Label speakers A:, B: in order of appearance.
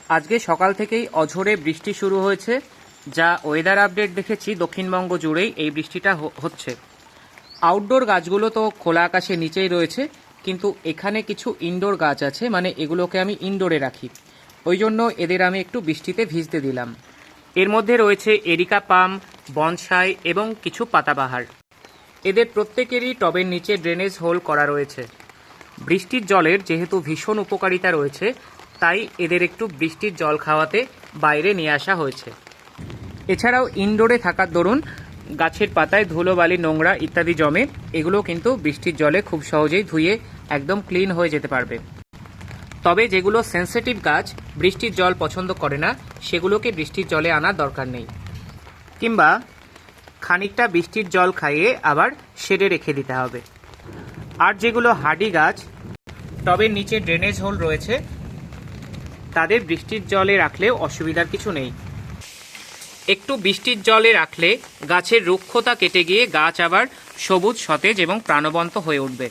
A: আজকে সকাল থেকেই অঝোরে বৃষ্টি শুরু হয়েছে। যা ওয়েদার আপডেট দেখেছি দক্ষিণবঙ্গ জুড়েই এই বৃষ্টিটা হচ্ছে। আউটডোর গাছগুলো তো খোলা আকাশের নিচেই রয়েছে, কিন্তু এখানে কিছু ইনডোর গাছ আছে, মানে এগুলোকে আমি ইনডোরে রাখি, ওই জন্য এদের আমি একটু বৃষ্টিতে ভিজতে দিলাম। এর মধ্যে রয়েছে এরিকা পাম, বনসাই এবং কিছু পাতাবাহার। এদের প্রত্যেকেরই টবের নিচে ড্রেনেজ হোল করা রয়েছে। বৃষ্টির জলের যেহেতু ভীষণ উপকারিতা রয়েছে, তাই এদের একটু বৃষ্টির জল খাওয়াতে বাইরে নিয়ে আসা হয়েছে। এছাড়াও ইনডোরে থাকার দরুন গাছের পাতায় ধুলোবালি, নোংরা ইত্যাদি জমে, এগুলো কিন্তু বৃষ্টির জলে খুব সহজেই ধুয়ে একদম ক্লিন হয়ে যেতে পারবে। তবে যেগুলো সেন্সিটিভ গাছ বৃষ্টির জল পছন্দ করে না, সেগুলোকে বৃষ্টির জলে আনার দরকার নেই, কিংবা খানিকটা বৃষ্টির জল খাইয়ে আবার শেডে রেখে দিতে হবে। আর যেগুলো হার্ডি গাছ, টবের নিচে ড্রেনেজ হোল রয়েছে, তাদের বৃষ্টির জলে রাখলেও অসুবিধার কিছু নেই। একটু বৃষ্টির জলে রাখলে গাছের রুক্ষতা কেটে গিয়ে গাছ আবার সবুজ, সতেজ এবং প্রাণবন্ত হয়ে উঠবে।